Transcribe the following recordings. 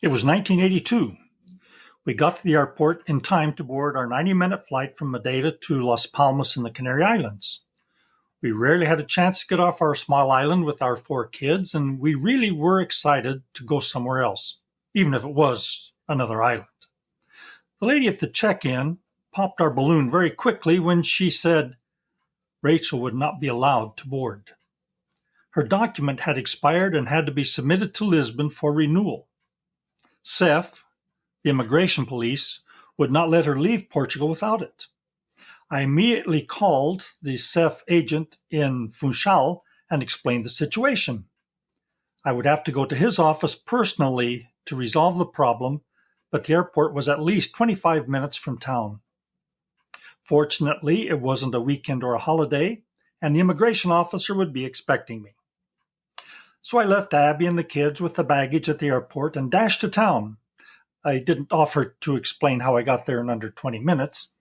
It was 1982. We got to the airport in time to board our 90-minute flight from Madeira to Las Palmas in the Canary Islands. We rarely had a chance to get off our small island with our 4 kids, and we really were excited to go somewhere else, even if it was another island. The lady at the check-in popped our balloon very quickly when she said Rachel would not be allowed to board. Her document had expired and had to be submitted to Lisbon for renewal. CEF, the immigration police, would not let her leave Portugal without it. I immediately called the CEF agent in Funchal and explained the situation. I would have to go to his office personally to resolve the problem, but the airport was at least 25 minutes from town. Fortunately, it wasn't a weekend or a holiday, and the immigration officer would be expecting me. So I left Abby and the kids with the baggage at the airport and dashed to town. I didn't offer to explain how I got there in under 20 minutes.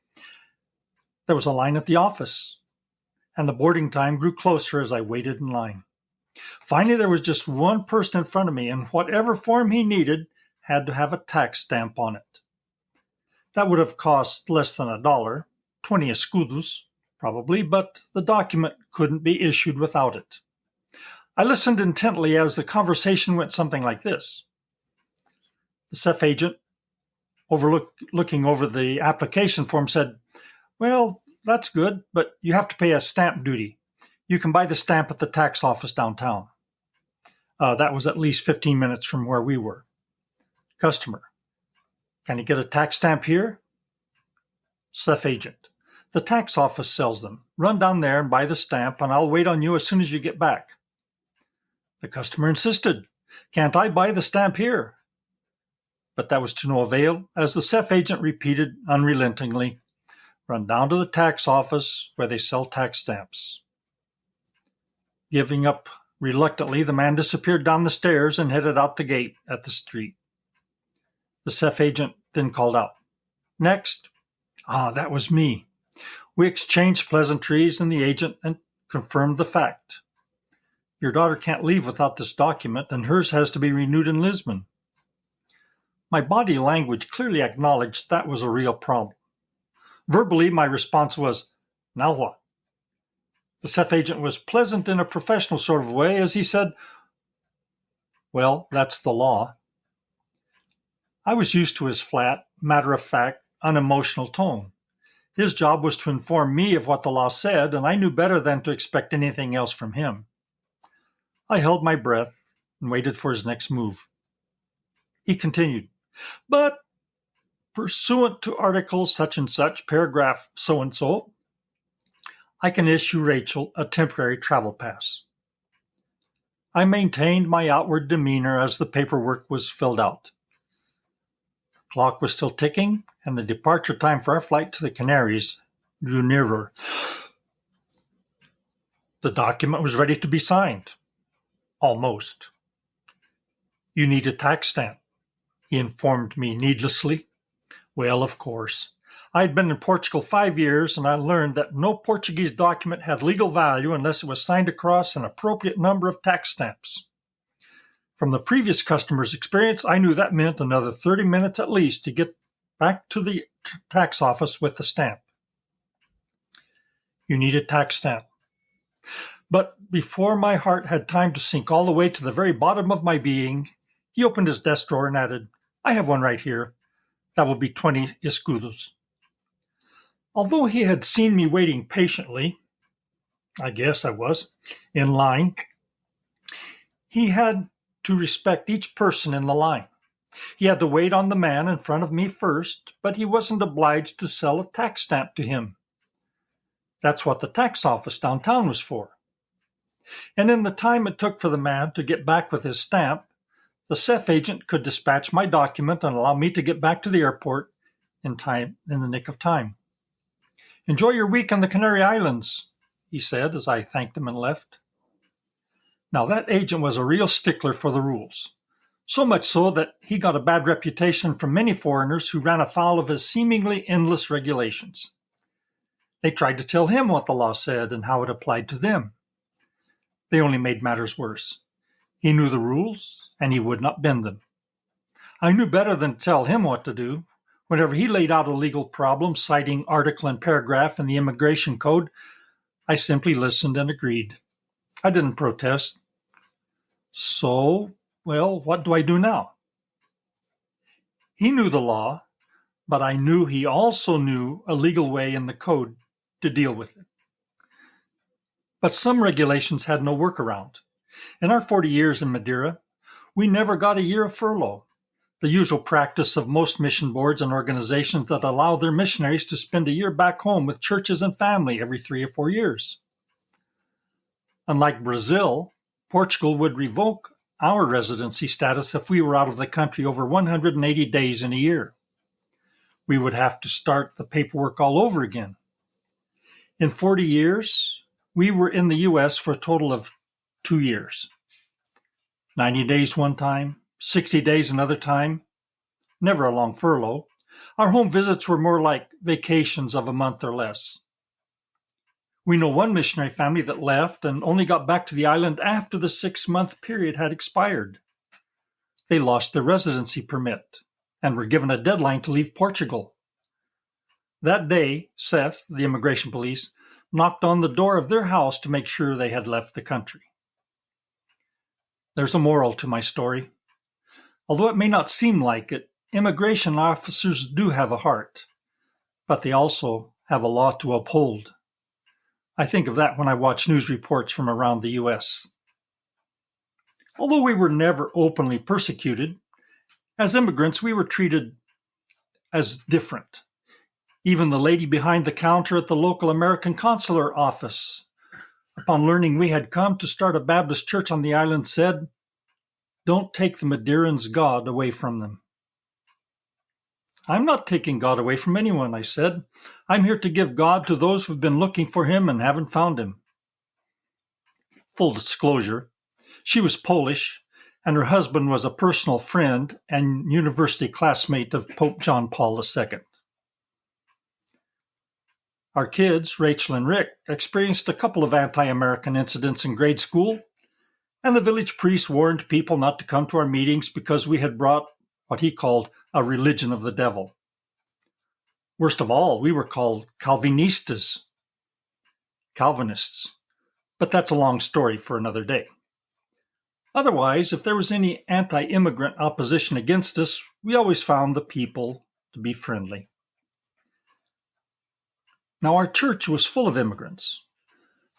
There was a line at the office, and the boarding time grew closer as I waited in line. Finally, there was just one person in front of me, and whatever form he needed had to have a tax stamp on it. That would have cost less than $1, 20 escudos, probably, but the document couldn't be issued without it. I listened intently as the conversation went something like this. The CEF agent, looking over the application form, said, "Well, that's good, but you have to pay a stamp duty. You can buy the stamp at the tax office downtown." That was at least 15 minutes from where we were. Customer, "Can you get a tax stamp here?" CEF agent, "The tax office sells them. Run down there and buy the stamp, and I'll wait on you as soon as you get back." The customer insisted, "Can't I buy the stamp here?" But that was to no avail, as the CEF agent repeated unrelentingly, "Run down to the tax office where they sell tax stamps." Giving up reluctantly, the man disappeared down the stairs and headed out the gate at the street. The CEF agent then called out, "Next." That was me. We exchanged pleasantries, and the agent confirmed the fact. "Your daughter can't leave without this document, and hers has to be renewed in Lisbon." My body language clearly acknowledged that was a real problem. Verbally, my response was, "Now what?" The CEF agent was pleasant in a professional sort of way as he said, "Well, that's the law." I was used to his flat, matter-of-fact, unemotional tone. His job was to inform me of what the law said, and I knew better than to expect anything else from him. I held my breath and waited for his next move. He continued, "But pursuant to Article such and such, paragraph so and so, I can issue Rachel a temporary travel pass." I maintained my outward demeanor as the paperwork was filled out. The clock was still ticking, and the departure time for our flight to the Canaries drew nearer. The document was ready to be signed. Almost. "You need a tax stamp," he informed me needlessly. Well, of course. I had been in Portugal 5 years, and I learned that no Portuguese document had legal value unless it was signed across an appropriate number of tax stamps. From the previous customer's experience, I knew that meant another 30 minutes at least to get back to the tax office with the stamp. "You need a tax stamp." But before my heart had time to sink all the way to the very bottom of my being, he opened his desk drawer and added, "I have one right here. That will be 20 escudos." Although he had seen me waiting patiently, I guess I was, in line, he had to respect each person in the line. He had to wait on the man in front of me first, but he wasn't obliged to sell a tax stamp to him. That's what the tax office downtown was for. And in the time it took for the man to get back with his stamp, the CEF agent could dispatch my document and allow me to get back to the airport in the nick of time. "Enjoy your week on the Canary Islands," he said as I thanked him and left. Now that agent was a real stickler for the rules, so much so that he got a bad reputation from many foreigners who ran afoul of his seemingly endless regulations. They tried to tell him what the law said and how it applied to them. They only made matters worse. He knew the rules, and he would not bend them. I knew better than to tell him what to do. Whenever he laid out a legal problem, citing article and paragraph in the immigration code, I simply listened and agreed. I didn't protest. So, well, what do I do now? He knew the law, but I knew he also knew a legal way in the code to deal with it. But some regulations had no workaround. In our 40 years in Madeira, we never got a year of furlough, the usual practice of most mission boards and organizations that allow their missionaries to spend a year back home with churches and family every 3 or 4 years. Unlike Brazil, Portugal would revoke our residency status if we were out of the country over 180 days in a year. We would have to start the paperwork all over again. In 40 years, we were in the US for a total of 2 years. 90 days one time, 60 days another time, never a long furlough. Our home visits were more like vacations of a month or less. We know one missionary family that left and only got back to the island after the 6-month period had expired. They lost their residency permit and were given a deadline to leave Portugal. That day, Seth, the immigration police, knocked on the door of their house to make sure they had left the country. There's a moral to my story. Although it may not seem like it, immigration officers do have a heart, but they also have a law to uphold. I think of that when I watch news reports from around the US. Although we were never openly persecuted, as immigrants we were treated as different. Even the lady behind the counter at the local American consular office, upon learning we had come to start a Baptist church on the island, said, "Don't take the Madeirans' God away from them." "I'm not taking God away from anyone," I said. "I'm here to give God to those who've been looking for him and haven't found him." Full disclosure, she was Polish, and her husband was a personal friend and university classmate of Pope John Paul II. Our kids, Rachel and Rick, experienced a couple of anti-American incidents in grade school, and the village priest warned people not to come to our meetings because we had brought what he called a religion of the devil. Worst of all, we were called Calvinistas, Calvinists, but that's a long story for another day. Otherwise, if there was any anti-immigrant opposition against us, we always found the people to be friendly. Now, our church was full of immigrants.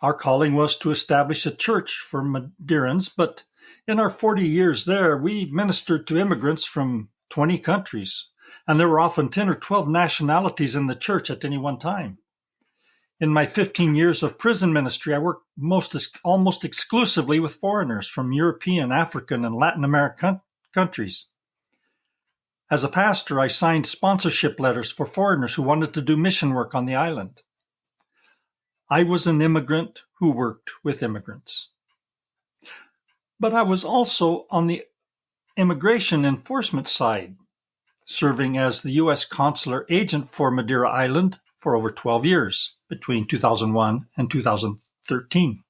Our calling was to establish a church for Madeirans, but in our 40 years there, we ministered to immigrants from 20 countries, and there were often 10 or 12 nationalities in the church at any one time. In my 15 years of prison ministry, I worked almost exclusively with foreigners from European, African, and Latin American countries. As a pastor, I signed sponsorship letters for foreigners who wanted to do mission work on the island. I was an immigrant who worked with immigrants. But I was also on the immigration enforcement side, serving as the US Consular Agent for Madeira Island for over 12 years, between 2001 and 2013.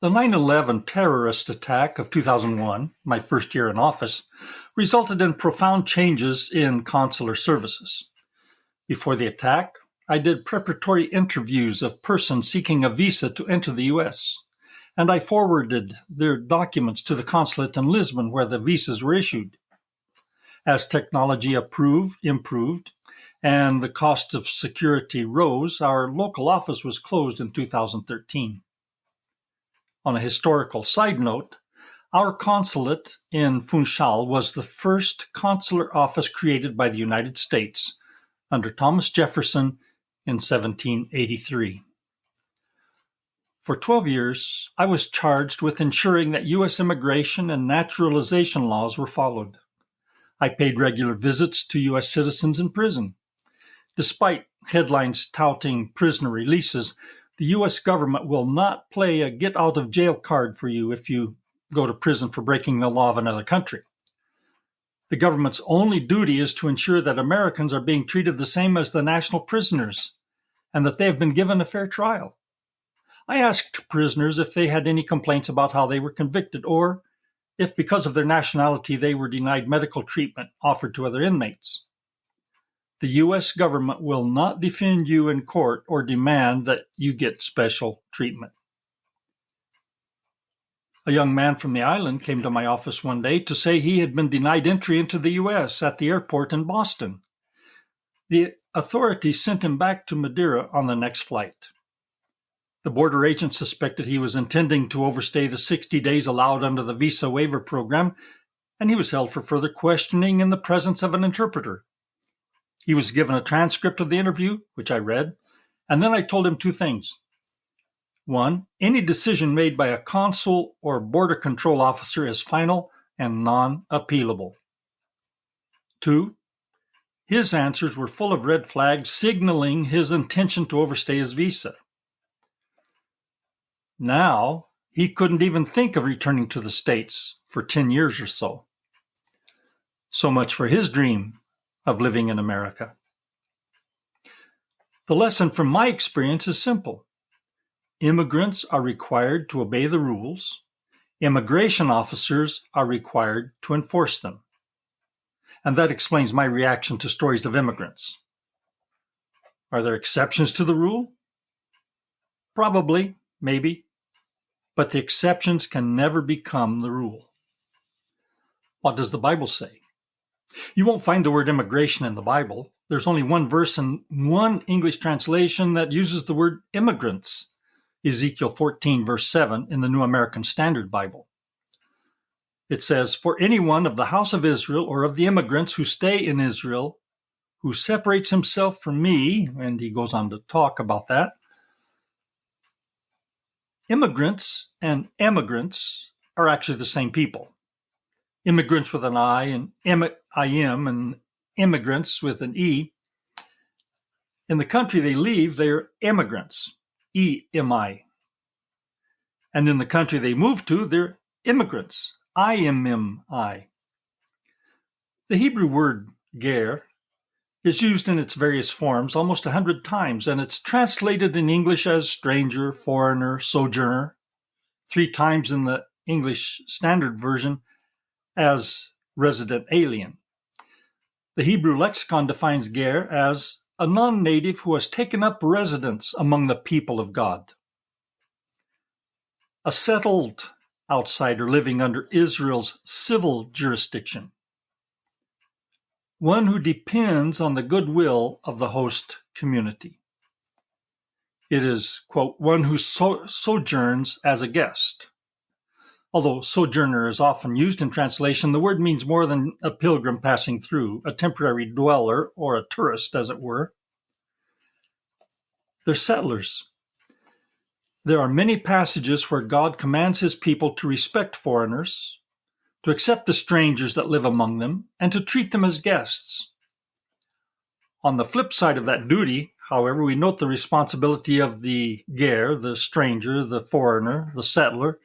The 9/11 terrorist attack of 2001, my first year in office, resulted in profound changes in consular services. Before the attack, I did preparatory interviews of persons seeking a visa to enter the U.S., and I forwarded their documents to the consulate in Lisbon where the visas were issued. As technology improved, and the cost of security rose, our local office was closed in 2013. On a historical side note, our consulate in Funchal was the first consular office created by the United States under Thomas Jefferson in 1783. For 12 years, I was charged with ensuring that U.S. immigration and naturalization laws were followed. I paid regular visits to U.S. citizens in prison. Despite headlines touting prisoner releases, the U.S. government will not play a get-out-of-jail card for you if you go to prison for breaking the law of another country. The government's only duty is to ensure that Americans are being treated the same as the national prisoners and that they have been given a fair trial. I asked prisoners if they had any complaints about how they were convicted or if because of their nationality they were denied medical treatment offered to other inmates. The U.S. government will not defend you in court or demand that you get special treatment. A young man from the island came to my office one day to say he had been denied entry into the U.S. at the airport in Boston. The authorities sent him back to Madeira on the next flight. The border agent suspected he was intending to overstay the 60 days allowed under the visa waiver program, and he was held for further questioning in the presence of an interpreter. He was given a transcript of the interview, which I read, and then I told him two things. One, any decision made by a consul or border control officer is final and non-appealable. Two, his answers were full of red flags signaling his intention to overstay his visa. Now, he couldn't even think of returning to the States for 10 years or so. So much for his dream of living in America. The lesson from my experience is simple. Immigrants are required to obey the rules. Immigration officers are required to enforce them. And that explains my reaction to stories of immigrants. Are there exceptions to the rule? Probably, maybe. But the exceptions can never become the rule. What does the Bible say? You won't find the word immigration in the Bible. There's only one verse and one English translation that uses the word immigrants. Ezekiel 14, verse 7 in the New American Standard Bible. It says, "For anyone of the house of Israel or of the immigrants who stay in Israel, who separates himself from me," and he goes on to talk about that. Immigrants and emigrants are actually the same people. Immigrants with an I and I-M and immigrants with an E. In the country they leave, they're immigrants. E-M-I. And in the country they move to, they're immigrants. I-M-M-I. The Hebrew word ger is used in its various forms almost 100 times, and it's translated in English as stranger, foreigner, sojourner, 3 times in the English Standard Version as resident alien. The Hebrew lexicon defines ger as a non-native who has taken up residence among the people of God. A settled outsider living under Israel's civil jurisdiction. One who depends on the goodwill of the host community. It is, quote, one who sojourns as a guest. Although sojourner is often used in translation, the word means more than a pilgrim passing through, a temporary dweller, or a tourist, as it were. They're settlers. There are many passages where God commands his people to respect foreigners, to accept the strangers that live among them, and to treat them as guests. On the flip side of that duty, however, we note the responsibility of the ger, the stranger, the foreigner, the settler,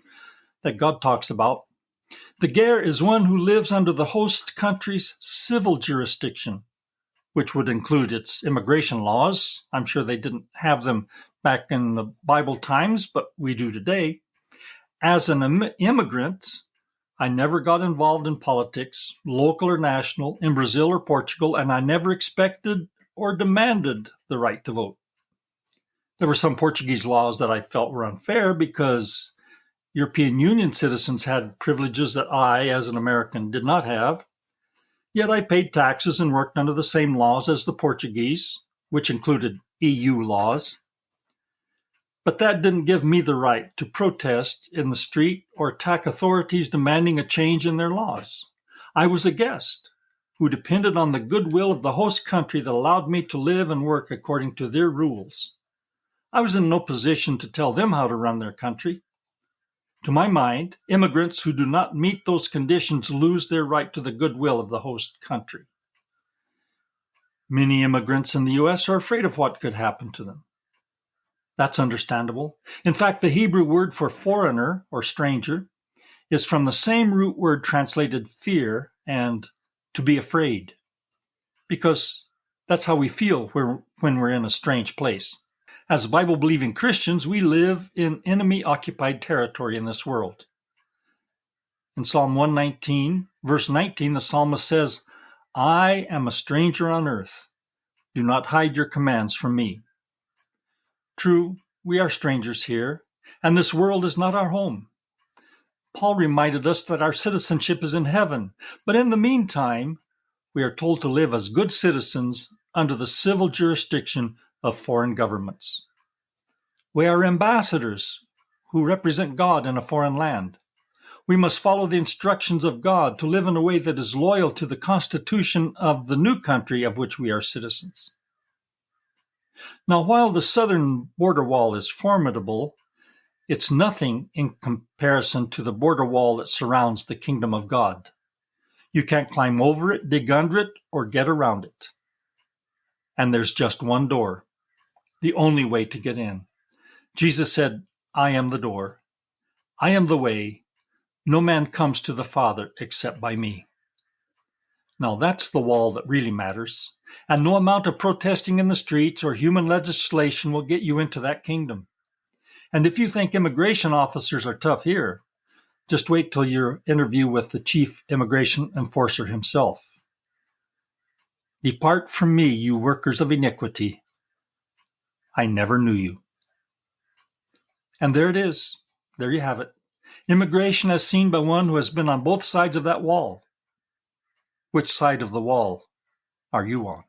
that God talks about. The ger is one who lives under the host country's civil jurisdiction, which would include its immigration laws. I'm sure they didn't have them back in the Bible times, but we do today. As an immigrant, I never got involved in politics, local or national, in Brazil or Portugal, and I never expected or demanded the right to vote. There were some Portuguese laws that I felt were unfair because European Union citizens had privileges that I, as an American, did not have. Yet I paid taxes and worked under the same laws as the Portuguese, which included EU laws. But that didn't give me the right to protest in the street or attack authorities demanding a change in their laws. I was a guest who depended on the goodwill of the host country that allowed me to live and work according to their rules. I was in no position to tell them how to run their country. To my mind, immigrants who do not meet those conditions lose their right to the goodwill of the host country. Many immigrants in the U.S. are afraid of what could happen to them. That's understandable. In fact, the Hebrew word for foreigner or stranger is from the same root word translated fear and to be afraid, because that's how we feel when we're in a strange place. As Bible-believing Christians, we live in enemy-occupied territory in this world. In Psalm 119, verse 19, the psalmist says, I am a stranger on earth. Do not hide your commands from me. True, we are strangers here, and this world is not our home. Paul reminded us that our citizenship is in heaven, but in the meantime, we are told to live as good citizens under the civil jurisdiction of foreign governments. We are ambassadors who represent God in a foreign land. We must follow the instructions of God to live in a way that is loyal to the Constitution of the new country of which we are citizens. Now, while the southern border wall is formidable, it's nothing in comparison to the border wall that surrounds the kingdom of God. You can't climb over it, dig under it, or get around it. And there's just one door, the only way to get in. Jesus said, I am the door. I am the way. No man comes to the Father except by me. Now that's the wall that really matters, and no amount of protesting in the streets or human legislation will get you into that kingdom. And if you think immigration officers are tough here, just wait till your interview with the chief immigration enforcer himself. Depart from me, you workers of iniquity. I never knew you. And there it is. There you have it. Immigration as seen by one who has been on both sides of that wall. Which side of the wall are you on?